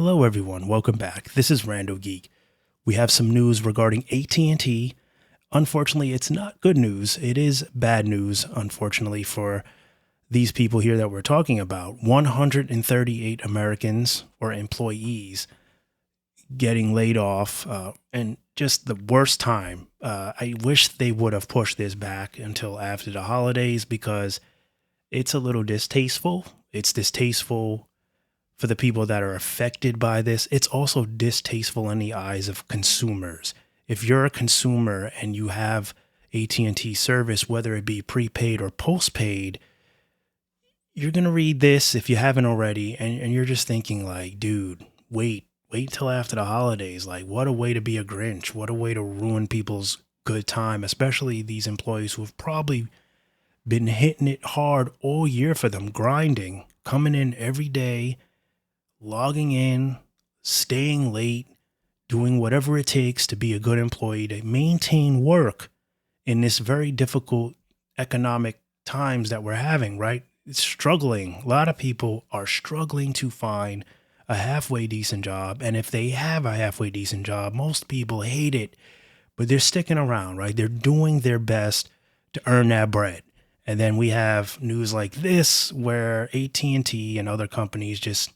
Hello everyone, welcome back. This is Rando Geek. We have some news regarding AT&T. Unfortunately, it's not good news. It is bad news, unfortunately, for these people here that we're talking about. 138 Americans or employees getting laid off, and just the worst time. I wish they would have pushed this back until after the holidays because it's a little distasteful. It's distasteful for the people that are affected by this. It's also distasteful in the eyes of consumers. If you're a consumer and you have AT&T service, whether it be prepaid or postpaid, you're going to read this if you haven't already, and you're just thinking like, dude, wait till after the holidays. Like, what a way to be a Grinch. What a way to ruin people's good time, especially these employees who have probably been hitting it hard all year for them, grinding, coming in every day, logging in, staying late, doing whatever it takes to be a good employee, to maintain work in this very difficult economic times that we're having, right? It's struggling. A lot of people are struggling to find a halfway decent job. And if they have a halfway decent job, most people hate it, but they're sticking around, right? They're doing their best to earn that bread. And then we have news like this where AT&T and other companies just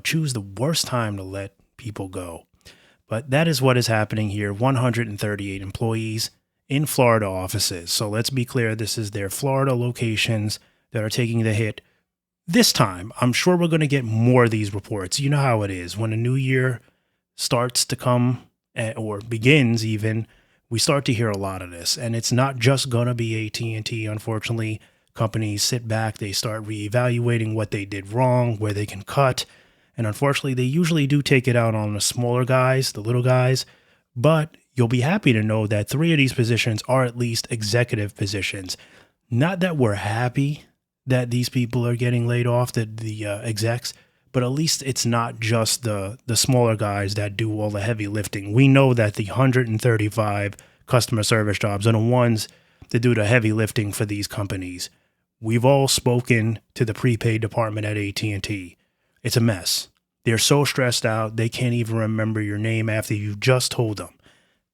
choose the worst time to let people go. But that is what is happening here. 138 employees in Florida offices. So let's be clear, this is their Florida locations that are taking the hit this time. I'm sure we're going to get more of these reports. You know how it is. When a new year starts to come or begins even, we start to hear a lot of this. And it's not just going to be AT&T, unfortunately. Companies sit back, they start reevaluating what they did wrong, where they can cut. And unfortunately, they usually do take it out on the smaller guys, the little guys. But you'll be happy to know that 3 of these positions are at least executive positions. Not that we're happy that these people are getting laid off, the execs, but at least it's not just the smaller guys that do all the heavy lifting. We know that the 135 customer service jobs are the ones that do the heavy lifting for these companies. We've all spoken to the prepaid department at AT&T. It's a mess. They're so stressed out, they can't even remember your name after you just told them.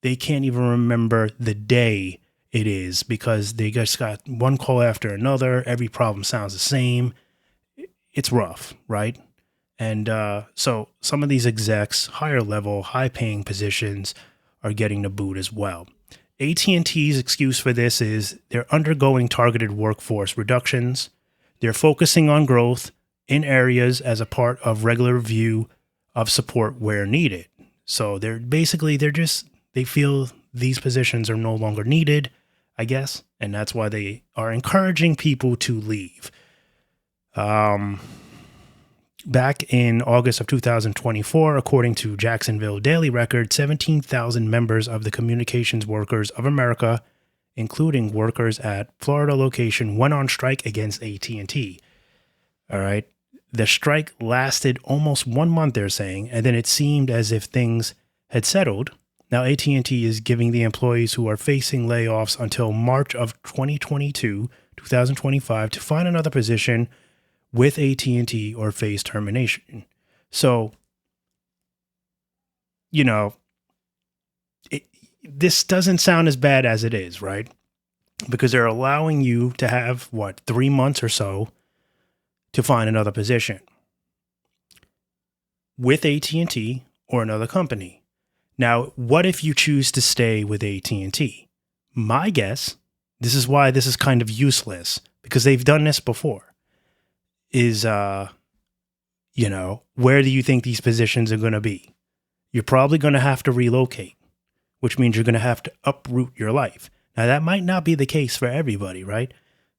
They can't even remember the day it is because they just got one call after another. Every problem sounds the same. It's rough, right? And so some of these execs, higher level, high paying positions are getting the boot as well. AT&T's excuse for this is they're undergoing targeted workforce reductions. They're focusing on growth in areas as a part of regular review of support where needed. So they feel these positions are no longer needed, I guess, and that's why they are encouraging people to leave. Back in August of 2024, according to Jacksonville Daily Record, 17,000 members of the Communications Workers of America, including workers at Florida location, went on strike against AT&T. All right. The strike lasted almost 1 month, they're saying, and then it seemed as if things had settled. Now, AT&T is giving the employees who are facing layoffs until March of 2025 to find another position with AT&T or face termination. So, this doesn't sound as bad as it is, right? Because they're allowing you to have, 3 months or so to find another position with AT&T or another company. Now, what if you choose to stay with AT&T? My guess, this is why this is kind of useless, because they've done this before, is, where do you think these positions are going to be? You're probably going to have to relocate, which means you're going to have to uproot your life. Now, that might not be the case for everybody, right?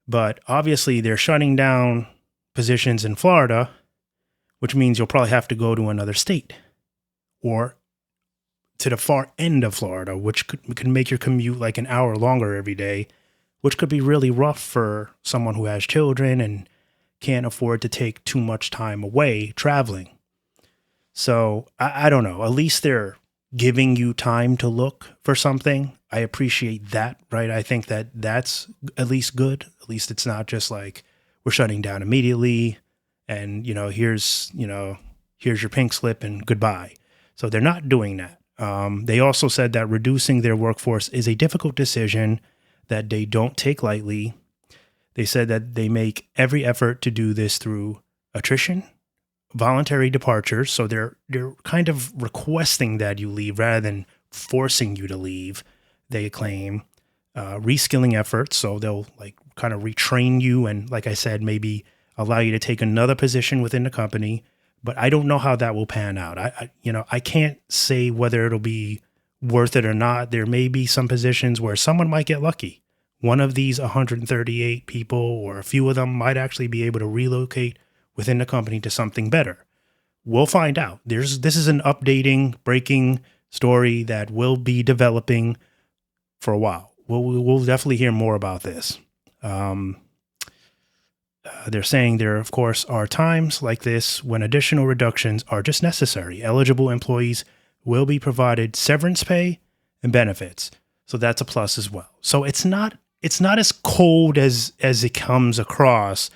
But obviously, they're shutting down positions in Florida, which means you'll probably have to go to another state or to the far end of Florida, which could make your commute like an hour longer every day, which could be really rough for someone who has children and can't afford to take too much time away traveling. So I don't know. At least they're giving you time to look for something. I appreciate that, right? I think that that's at least good. At least it's not just like we're shutting down immediately and, here's, here's your pink slip and goodbye. So they're not doing that. They also said that reducing their workforce is a difficult decision that they don't take lightly. They said that they make every effort to do this through attrition, voluntary departures. So they're kind of requesting that you leave rather than forcing you to leave, they claim. Reskilling efforts. So they'll like kind of retrain you and, like I said, maybe allow you to take another position within the company. But I don't know how that will pan out. I can't say whether it'll be worth it or not. There may be some positions where someone might get lucky. One of these 138 people or a few of them might actually be able to relocate within the company to something better. We'll find out. This is an updating, breaking story that will be developing for a while. We'll definitely hear more about this. They're saying there, of course, are times like this when additional reductions are just necessary. Eligible employees will be provided severance pay and benefits. So that's a plus as well. So it's not as cold as it comes across,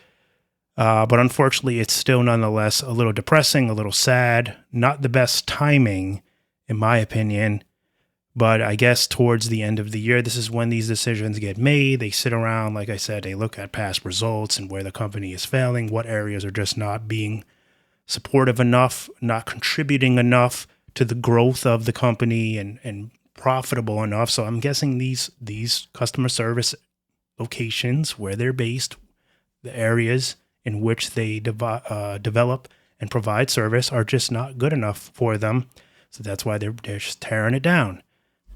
but unfortunately, it's still nonetheless a little depressing, a little sad, not the best timing, in my opinion. But I guess towards the end of the year, this is when these decisions get made. They sit around, like I said, they look at past results and where the company is failing, what areas are just not being supportive enough, not contributing enough to the growth of the company and profitable enough. So I'm guessing these customer service locations where they're based, the areas in which they develop and provide service are just not good enough for them. So that's why they're just tearing it down.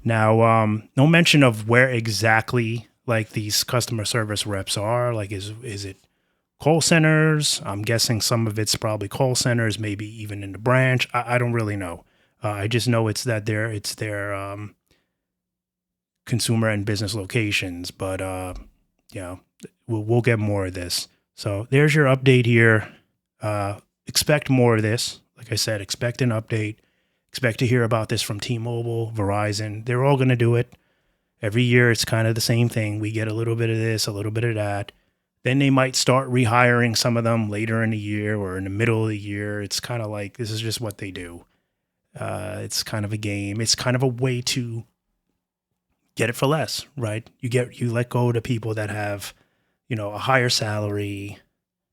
Now, no mention of where exactly like these customer service reps are. Like, is it call centers? I'm guessing some of it's probably call centers, maybe even in the branch. I don't really know. I just know it's their consumer and business locations. But we'll get more of this. So there's your update here. Expect more of this. Like I said, expect an update. Expect to hear about this from T-Mobile, Verizon. They're all going to do it. Every year, it's kind of the same thing. We get a little bit of this, a little bit of that. Then they might start rehiring some of them later in the year or in the middle of the year. It's kind of like this is just what they do. It's kind of a game. It's kind of a way to get it for less, right? You let go to people that have, a higher salary,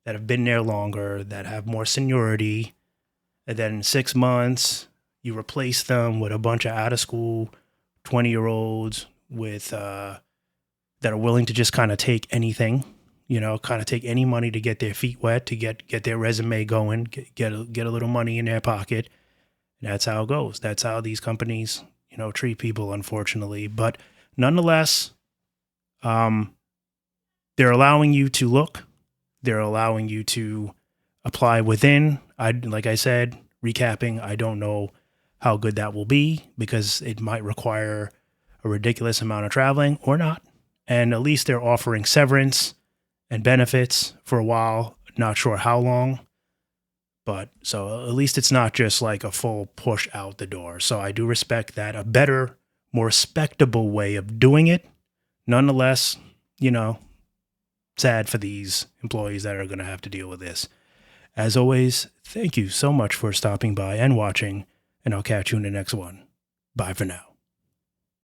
that have been there longer, that have more seniority, and then in 6 months, you replace them with a bunch of out of school 20-year-olds with that are willing to just kind of take anything, kind of take any money to get their feet wet, to get their resume going, get a little money in their pocket. And that's how it goes. That's how these companies, treat people, unfortunately. But nonetheless, they're allowing you to look. They're allowing you to apply within. Like I said, recapping, I don't know how good that will be because it might require a ridiculous amount of traveling or not. And at least they're offering severance and benefits for a while. Not sure how long, but so at least it's not just like a full push out the door. So I do respect that. A better, more respectable way of doing it. Nonetheless, sad for these employees that are going to have to deal with this. As always, thank you so much for stopping by and watching. And I'll catch you in the next one. Bye for now.